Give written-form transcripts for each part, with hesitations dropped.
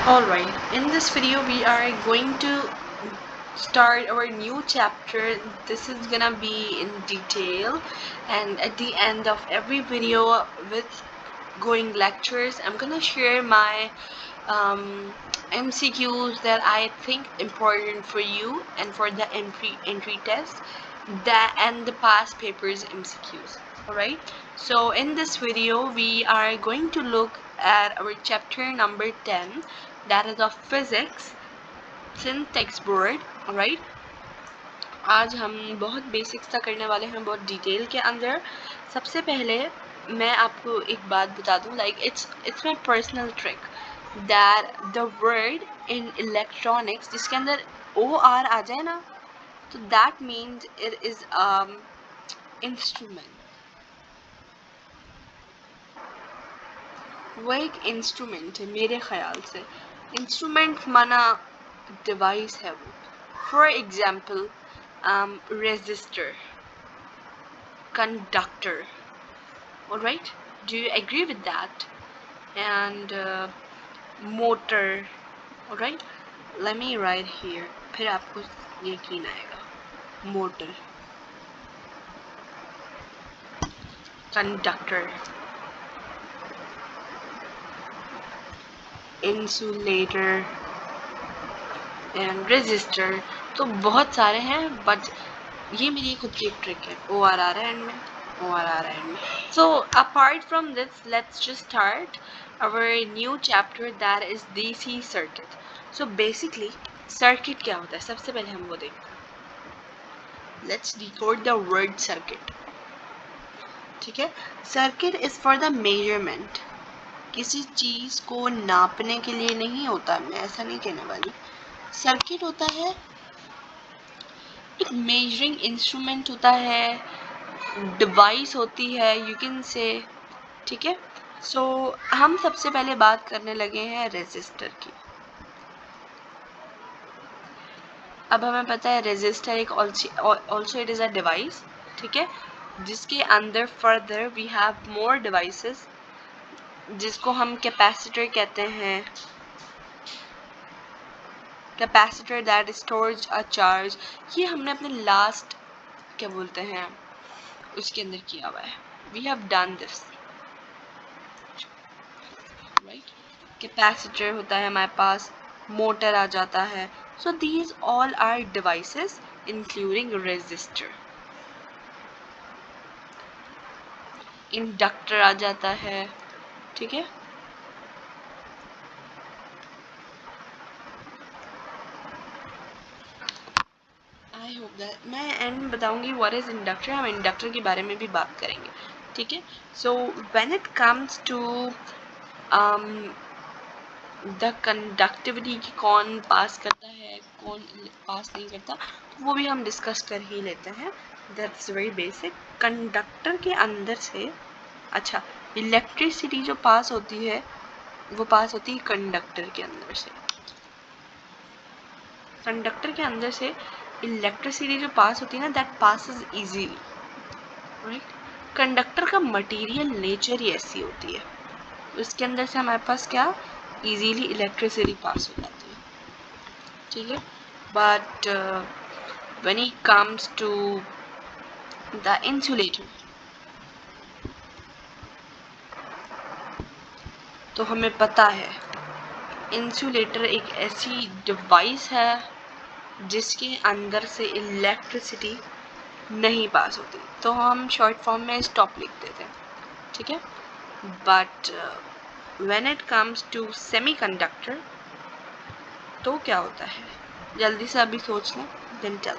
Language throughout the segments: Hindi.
Alright, in this video we are going to start our new chapter. This is gonna be in detail, and at the end of every video with going lectures I'm gonna share my MCQs that I think important for you and for the entry test that and the past papers MCQs. Alright, so in this video we are going to look at our chapter number 10, that is of physics syntax board. Alright, आज हम बहुत बेसिक्स सा करने वाले हैं, बहुत डिटेल के अंदर. सबसे पहले मैं आपको एक बात बता दूं, like it's my personal trick that the word in electronics जिसके अंदर OR आ जाए ना, तो that means it is instrument. वो एक इंस्ट्रूमेंट है मेरे ख्याल से. इंस्ट्रूमेंट माना डिवाइस है वो. For example resistor, conductor. Alright, do you agree with that? And motor. Alright, let me write here, फिर आपको यकीन आएगा. Motor, conductor, insulator and resistor. तो बहुत सारे हैं, बट ये मेरी खुद की एक ट्रिक है. OR आ रहा है एंड में, OR आ रहा है एंड में. So apart from this, let's just start our new chapter, that is DC circuit. So basically circuit क्या होता है, सबसे पहले हम वो देखते हैं. Let's decode the word circuit. ठीक है, circuit is for the measurement. किसी चीज को नापने के लिए नहीं होता, मैं ऐसा नहीं कहने वाली. सर्किट होता है एक मेजरिंग इंस्ट्रूमेंट होता है, डिवाइस होती है, यू कैन से. ठीक है, सो हम सबसे पहले बात करने लगे हैं रेजिस्टर की. अब हमें पता है रेजिस्टर एक also it is a device. ठीक है, जिसके अंदर further we have more devices जिसको हम कैपेसिटर कहते हैं. Capacitor that stores a charge. ये हमने अपने लास्ट क्या बोलते हैं उसके अंदर किया हुआ है. We have done this, right. Capacitor होता है हमारे पास, मोटर आ जाता है. So these all are devices including resistor. Inductor आ जाता है. ठीक है, आई होप दैट मैं एंड में बताऊंगी व्हाट इज इंडक्टर. हम इंडक्टर के बारे में भी बात करेंगे. ठीक है, so when it comes to the conductivity की कौन पास करता है कौन पास नहीं करता, तो वो भी हम डिस्कस कर ही लेते हैं. That's very basic. कंडक्टर के अंदर से, अच्छा, इलेक्ट्रिसिटी जो पास होती है वो पास होती है कंडक्टर के अंदर से. कंडक्टर के अंदर से इलेक्ट्रिसिटी जो पास होती है ना, that passes easily, right. Conductor का मटेरियल नेचर ही ऐसी होती है, उसके अंदर से हमारे पास क्या इजीली इलेक्ट्रिसिटी पास हो जाती है. ठीक है, but when it comes to the insulator, तो हमें पता है इंसुलेटर एक ऐसी डिवाइस है जिसके अंदर से इलेक्ट्रिसिटी नहीं पास होती. तो हम शॉर्ट फॉर्म में स्टॉप लिख देते हैं. ठीक है, but when it comes to semiconductor तो क्या होता है, जल्दी से अभी सोच लें, देन टेल.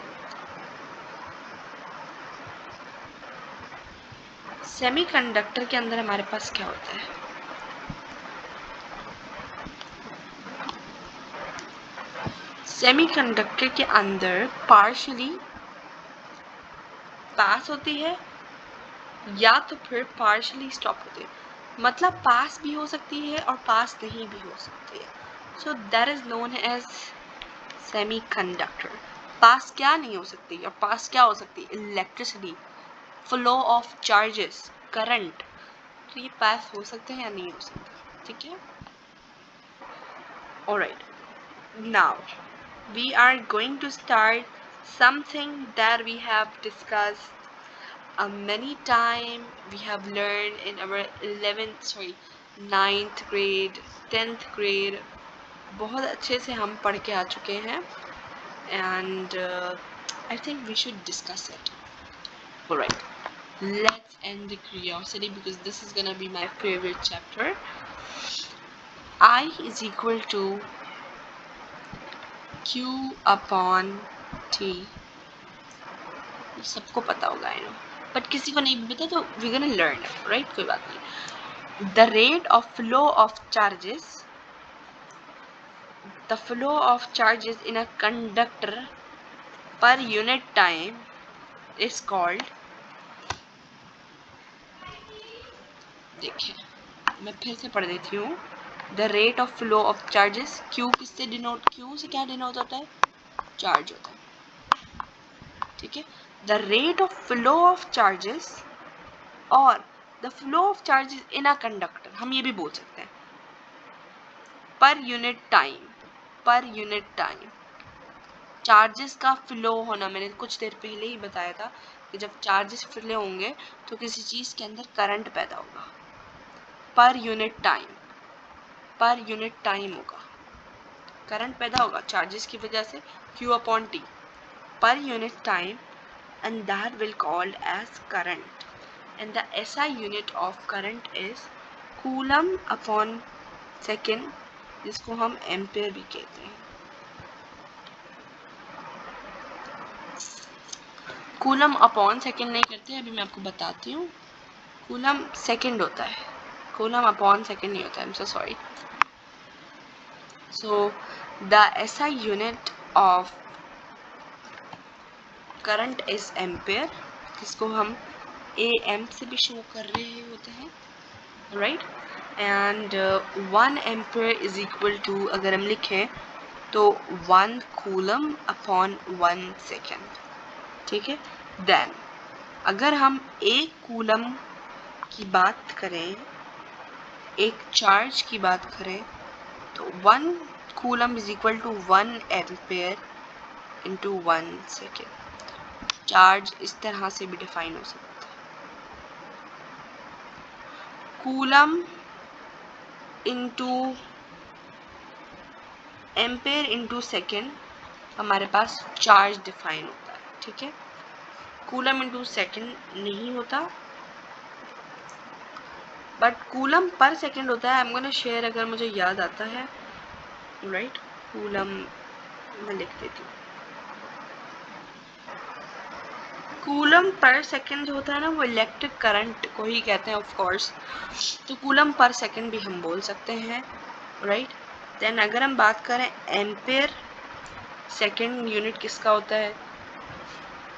सेमीकंडक्टर के अंदर हमारे पास क्या होता है, सेमीकंडक्टर के अंदर पार्शियली पास होती है या तो फिर पार्शियली स्टॉप होती है. मतलब पास भी हो सकती है और पास नहीं भी हो सकती है. So that is known as semiconductor. पास क्या नहीं हो सकती और पास क्या हो सकती है, electricity, flow of charges, current. तो ये पास हो सकते हैं या नहीं हो सकते. ठीक है, Alright, now we are going to start something that we have discussed many time. We have learned in our 9th grade, 10th grade, बहुत अच्छे से हम पढ़ के आ चुके हैं, and I think we should discuss it. Alright, let's end the curiosity because this is gonna be my favorite chapter. I is equal to Q upon T. सबको पता होगा, I know, but किसी को नहीं पता तो we're gonna learn it, right? कोई बात नहीं. The rate of flow of charges in a conductor per unit time is called. देखिए, मैं फिर से पढ़ देती हूँ. The rate of flow of charges, Q किससे डिनोट, Q से क्या डिनोट होता है? चार्ज होता है, ठीक है. The rate of flow of charges और the flow of charges in a conductor, हम ये भी बोल सकते हैं, per unit time. चार्जेस का फ्लो होना, मैंने कुछ देर पहले ही बताया था कि जब चार्जेस फ्लो होंगे तो किसी चीज़ के अंदर करंट पैदा होगा. पर यूनिट टाइम होगा, करंट पैदा होगा चार्जेस की वजह से, Q upon T, per unit time, and that will called as current. And the SI unit of current is coulomb upon second, जिसको हम एम्पेयर भी कहते हैं. कूलम अपॉन सेकेंड नहीं करते, अभी मैं आपको बताती हूँ. कूलम सेकेंड होता है, कूलम अपॉन सेकेंड नहीं होता है. I am so sorry. So the SI unit of current is ampere, जिसको हम AM से भी शो कर रहे होते हैं, right. And 1 ampere is equal to, अगर हम लिखें तो 1 कूलम अपॉन 1 सेकेंड, ठीक है. देन अगर हम एक कूलम की बात करें, एक चार्ज की बात करें, तो 1 coulomb is equal to 1 ampere into 1 second. Charge इस तरह से भी डिफाइन हो सकता है, coulomb into ampere into second हमारे पास चार्ज डिफाइन होता है, ठीक है. कूलम इंटू सेकेंड नहीं होता, बट कूलम पर सेकेंड होता है. आई एम गोना शेयर, अगर मुझे याद आता है, राइट. कूलम मैं लिख देती हूँ. कूलम पर सेकेंड जो होता है ना, वो इलेक्ट्रिक करंट को ही कहते हैं, ऑफ कोर्स. तो कूलम पर सेकेंड भी हम बोल सकते हैं, राइट. देन अगर हम बात करें एम्पेयर सेकेंड यूनिट किसका होता है,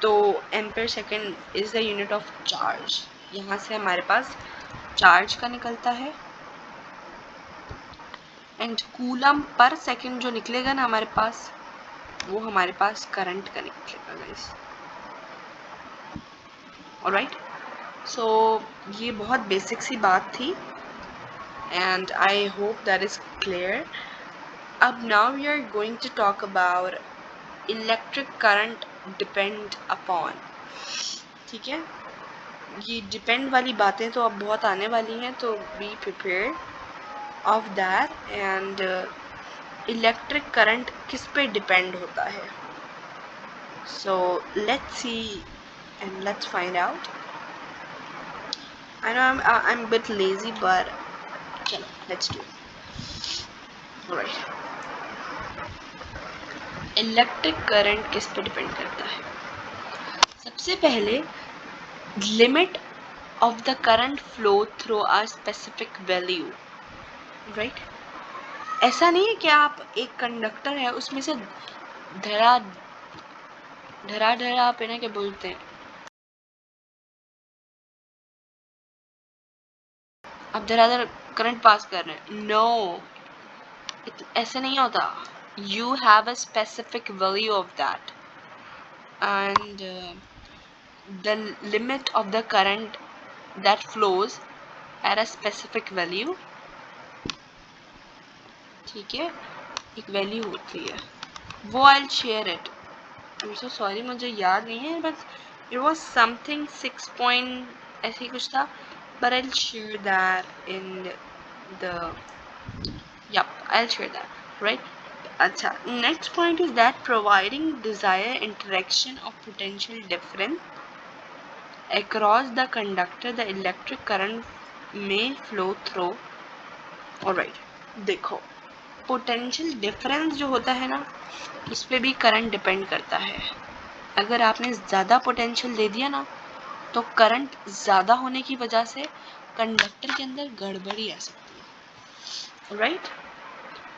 तो ampere second is the unit of charge. यहाँ से हमारे पास चार्ज का निकलता है, एंड कूलम पर सेकेंड जो निकलेगा ना हमारे पास, वो हमारे पास करंट का निकलेगा, गाइस. ऑलराइट. सो ये बहुत बेसिक सी बात थी, and I hope that is clear. अब now we are going to talk about electric current depend upon, ठीक है. ये डिपेंड वाली बातें तो अब बहुत आने वाली हैं, तो be prepare of that. And electric current किस पे डिपेंड होता है, so let's see and let's find out. I know I'm a bit lazy, but चलो let's do it. Alright. Electric current किस पे डिपेंड करता है? सबसे पहले limit of the current flow through a specific value, right. ऐसा नहीं है कि आप एक कंडक्टर है, उसमें से धड़ा आप है ना, क्या बोलते हैं, आप धड़ाधड़ करंट पास कर रहे हैं. नो, ऐसे नहीं होता. You have a specific value of that, and the limit of the current that flows at a specific value, ठीक है. एक वैल्यू होती है, वो I share it. I am so sorry, मुझे याद नहीं है, but it was something 6 point ऐसे ही कुछ था, but I'll share that in the, yep, I'll share that, right? अच्छा, next point is that providing desired interaction of potential difference across the conductor, the electric current may flow through. alright, देखो, पोटेंशियल डिफरेंस जो होता है ना, इस पे भी करंट डिपेंड करता है। अगर आपने ज़्यादा पोटेंशियल दे दिया ना, तो करंट ज़्यादा होने की वजह से कंडक्टर के अंदर गड़बड़ी आ सकती है, राइट?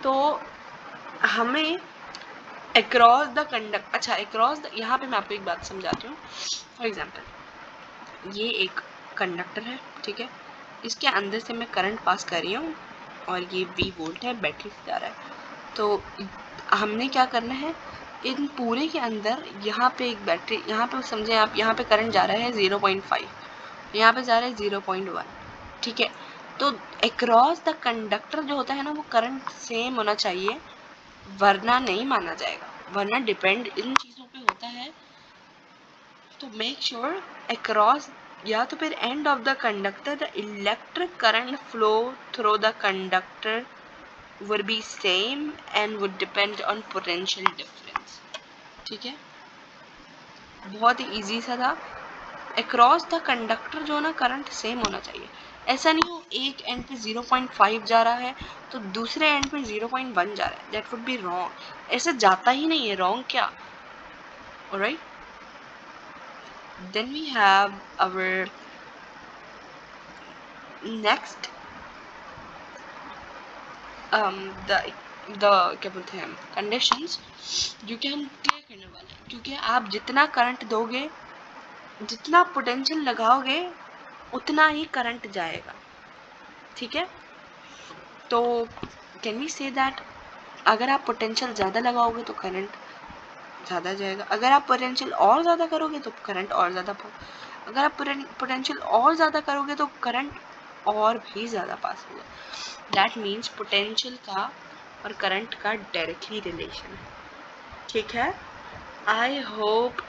तो हमें अक्रॉस द कंडक्ट, अच्छा अक्रॉस द, यहाँ पे मैं आपको एक बात समझाती हूँ। फॉर एग्जांपल, ये एक कंडक्टर है, ठीक है, इसके अंदर से मैं करंट पास कर रही हूँ और ये V वोल्ट है, बैटरी से जा रहा है। तो हमने क्या करना है, इन पूरे के अंदर यहाँ पे एक बैटरी, यहाँ पे समझे आप, यहाँ पे करंट जा रहा है 0.5, यहाँ पे जा रहा है 0.1, ठीक है। तो अक्रॉस द कंडक्टर जो होता है ना, वो करंट सेम होना चाहिए, वरना नहीं माना जाएगा, वरना डिपेंड इन चीज़ों पे होता है। तो मेक श्योर अक्रॉस, या तो फिर end of the conductor the electric current flow through the conductor would be same and would depend on potential difference, ठीक है, बहुत ही इजी सा था। अक्रॉस द कंडक्टर जो ना करंट सेम होना चाहिए, ऐसा नहीं हो एक एंड पे 0.5 जा रहा है तो दूसरे एंड पे 0.1 जा रहा है, दैट वुड बी रॉन्ग, ऐसे जाता ही नहीं है, रॉन्ग क्या, alright. Then we have our next the क्या बोलते हैं कंडीशंस, जो कि हम क्लियर करने वाले हैं, क्योंकि आप जितना करंट दोगे, जितना पोटेंशियल लगाओगे, उतना ही करंट जाएगा, ठीक है। तो कैन वी से दैट अगर आप पोटेंशियल ज़्यादा लगाओगे तो करंट ज़्यादा जाएगा, अगर आप पोटेंशियल और ज़्यादा करोगे तो करंट और ज़्यादा, अगर आप पोटेंशियल और ज़्यादा करोगे तो करंट और भी ज़्यादा पास होगा। दैट मीन्स पोटेंशियल का और करंट का डायरेक्टली रिलेशन है, ठीक है। I hope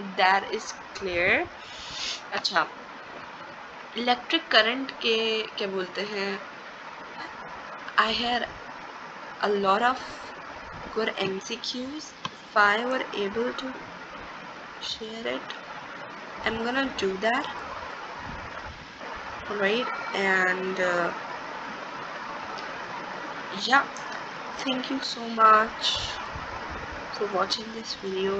that is clear. अच्छा, इलेक्ट्रिक करंट के क्या बोलते हैं, I had a lot of good MCQs. If I were able to share it, I'm gonna do that, right? And yeah, thank you so much for watching this video.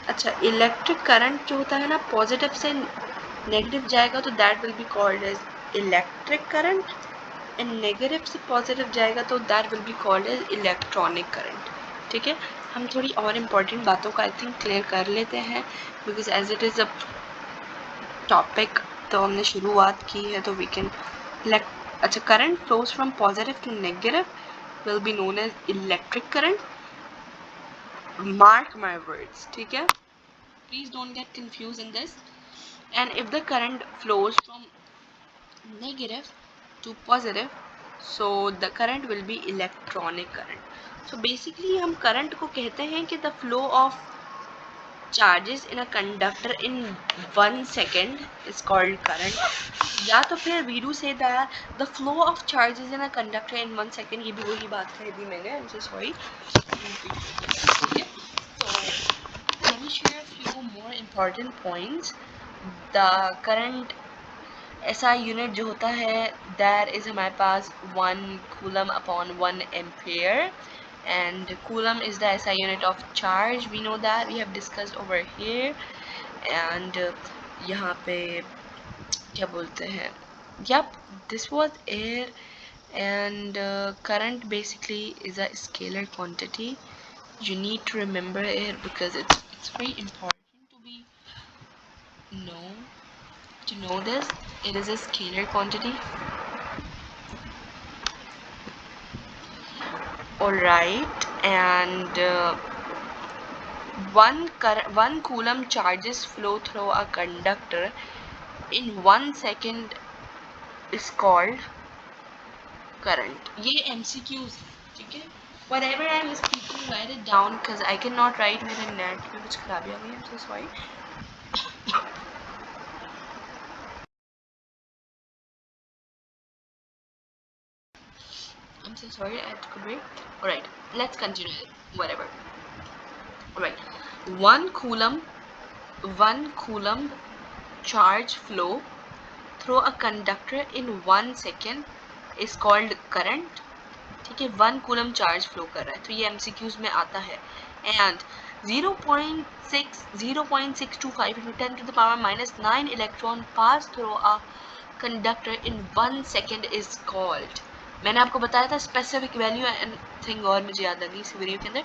अच्छा, इलेक्ट्रिक करंट जो होता है ना, पॉजिटिव से नेगेटिव जाएगा तो that will be called as electric current, and negative से पॉजिटिव जाएगा तो that will be called as electronic current, ठीक है। हम थोड़ी और इम्पॉर्टेंट बातों का आई थिंक क्लियर कर लेते हैं, because as it is a topic, तो हमने शुरुआत की है, तो वी कैन अच्छा, current flows from positive to negative will be known as electric current, mark my words, ठीक है, please don't get confuse in this. And if the current flows from negative to positive, so the current will be electronic current. So basically हम current को कहते हैं कि the flow of charges in a conductor in 1 second is called current, या तो फिर we do say that the flow of charges in a conductor in 1 second, ये भी वही बात कह दी मैंने, I'm so sorry, okay. So let me share a few more important points. The current ऐसा यूनिट जो होता है, दैट इज़ हमारे पास 1 coulomb upon 1 ampere, and coulomb is the ऐसा unit of charge, we know that, we have discussed over here. And यहाँ पे क्या बोलते हैं, yup, this was air, and current basically is a scalar quantity. You need to remember it because it's very important to be know this. It is a scalar quantity. Alright, and 1 coulomb charges flow through a conductor in 1 second is called current. ये MCQs, ठीक है, Whatever I'm speaking, write it down because I cannot write मेरे नेट में कुछ खराबी आ गई. I'm so sorry. I'm so sorry, I took a break. Alright, let's continue it. Whatever. Alright. 1 coulomb charge flow through a conductor in 1 second is called current. ठीक है, 1 कूलम चार्ज फ्लो कर रहा है, तो ये MCQs में आता है. And 0.625 into 10 to the power minus 9 electron pass through a conductor in 1 second is called. मैंने आपको बताया था स्पेसिफिक वैल्यू एंड थिंग, और मुझे याद आ गई इस वीडियो के अंदर.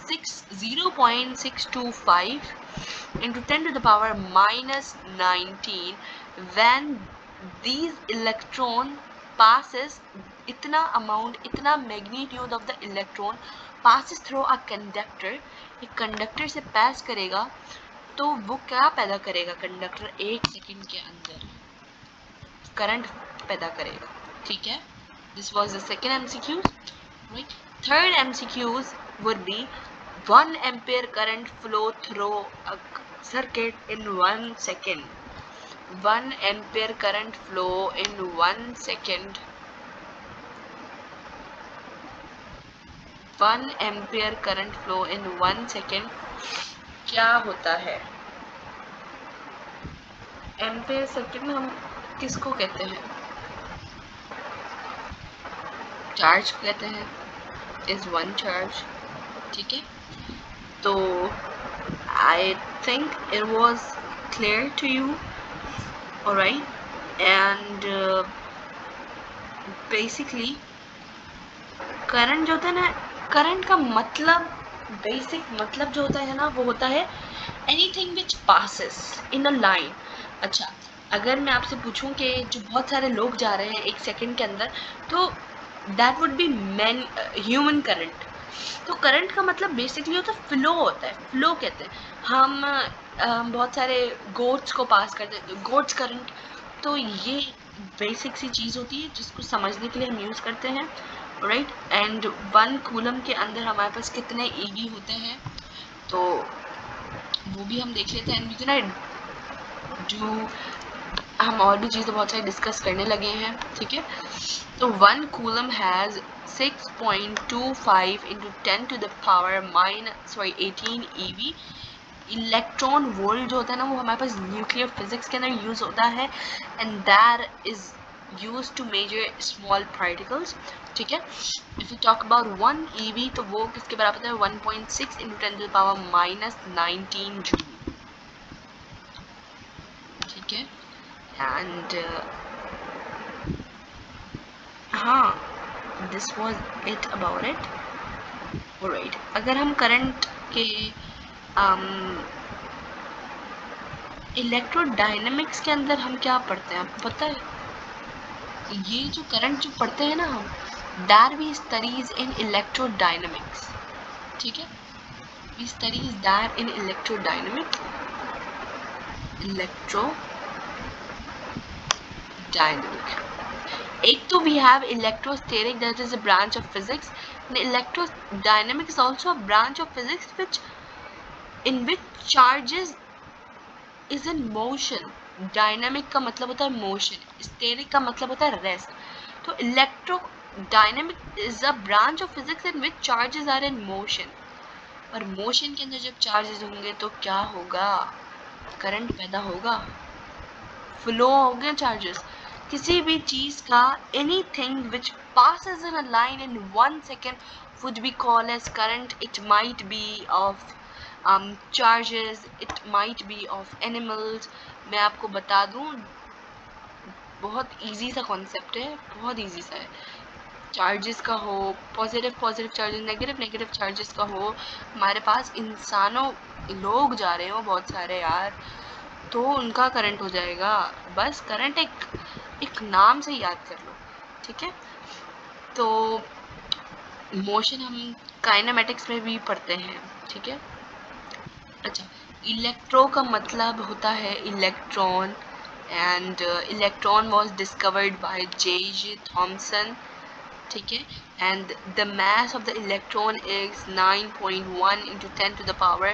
0.625 into 10 to the power minus 19 when these electron passes, इतना अमाउंट, इतना magnitude of the electron passes through a conductor, एक कंडक्टर से पास करेगा तो वो क्या पैदा करेगा? कंडक्टर 1 सेकंड के अंदर करंट पैदा करेगा. ठीक है, this was the second MCQ. Right? Third MCQs would be 1 ampere current flow through a circuit in 1 second. 1 ampere current flow in 1 second. 1 ampere current flow in 1 second क्या होता है? एम्पेयर सर्किट में हम किसको कहते हैं? चार्ज कहते हैं. Is 1 charge. ठीक है, तो I think it was clear to you. Alright, and basically current जो होता है ना, करंट का मतलब, बेसिक मतलब जो होता है ना, वो होता है anything which passes in a line. अच्छा, अगर मैं आपसे पूछूं कि जो बहुत सारे लोग जा रहे हैं 1 सेकंड के अंदर, तो that would be man human current. तो करंट का मतलब बेसिकली होता है फ्लो होता है. फ्लो कहते हैं हम बहुत सारे गोट्स को पास करते हैं, गोट्स करंट. तो ये बेसिक सी चीज़ होती है जिसको समझने के लिए हम यूज़ करते हैं. राइट, एंड 1 कूलम के अंदर हमारे पास कितने ईवी होते हैं, तो वो भी हम देख लेते हैं. एंड ना जो हम और भी चीज़ें बहुत सारी डिस्कस करने लगे हैं. ठीक है, तो 1 coulomb has 6.25 into 10 to the power 18 EV. Electron volt जो होता है ना, वो हमारे पास न्यूक्लियर फिजिक्स के अंदर यूज होता है, and that is use to measure small particles. ठीक है, if you talk about 1 EV, तो वो किसके बराबर होता है? 1.6 into 10 to the power minus 19 joule. ठीक है, एंड हाँ, this was it about it. Alright, अगर हम करंट के इलेक्ट्रोडायनेमिक्स के अंदर हम क्या पढ़ते हैं, आपको पता है? ये जो करंट जो पढ़ते हैं ना हम, that we studies in electrodynamics. ठीक है, we studies that in electrodynamics. Electrodynamic, एक तो we have electrostatic, that is a branch of physics. Electrodynamics is also a branch of physics which in which charges is in motion. Dynamic का मतलब होता है मोशन, स्टेरिक का मतलब होता है रेस्ट. तो electrodynamic is a branch of physics in which charges are in motion. और मोशन के अंदर जब चार्जेस होंगे तो क्या होगा? करंट पैदा होगा, फ्लो होंगे चार्जेस. किसी भी चीज का anything which passes in a line in 1 second would be called as current. It might be of charges, it might be of animals. मैं आपको बता दूं, बहुत इजी सा कॉन्सेप्ट है, बहुत इजी सा है. चार्जेस का हो, पॉजिटिव चार्जेस, नेगेटिव चार्जेस का हो, हमारे पास इंसानों, लोग जा रहे हो बहुत सारे यार, तो उनका करंट हो जाएगा. बस करंट एक नाम से याद कर लो. ठीक है, तो मोशन हम काइनेमेटिक्स में भी पढ़ते हैं. ठीक है, अच्छा, इलेक्ट्रो का मतलब होता है electron, and electron was discovered by J J. Thomson. ठीक है, and the mass of the electron is 9.1 into 10 to the power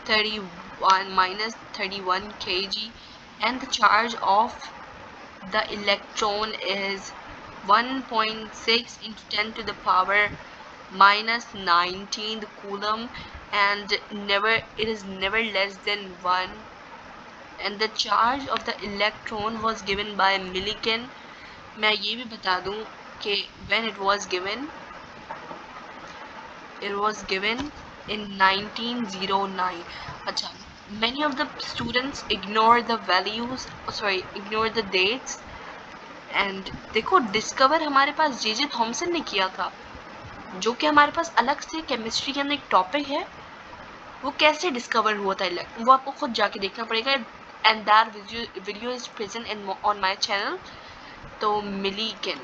31 minus 31 kg, and the charge of the electron is 1.6 into 10 to the power minus 19 coulomb, and it is never less than 1, and the charge of the electron was given by Millikan. मैं ये भी बता दूं कि when it was given in 1909. अच्छा, many of the students ignore the values, ignore the dates, and देखो डिस्कवर हमारे पास जे थॉमसन ने किया था, जो कि हमारे पास अलग से केमिस्ट्री के अंदर एक टॉपिक है। वो कैसे डिस्कवर हुआ था इलेक्ट्रॉन, वो आपको खुद जाके देखना पड़ेगा, and that video is present in on my channel. तो मिलीकेन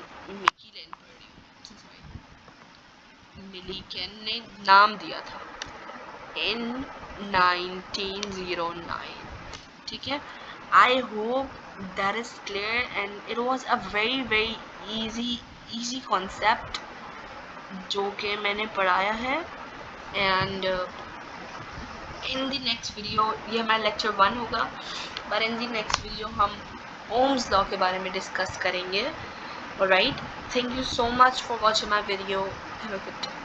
ने नाम दिया था इन 1909, ठीक है। I hope that is clear, and it was a very very easy concept जो कि मैंने पढ़ाया है। And in the next video, ये हमारा लेक्चर 1 होगा, पर इन द नेक्स्ट वीडियो हम ओम्स लॉ के बारे में डिस्कस करेंगे। Alright, thank you so much for watching my video. Have a good day.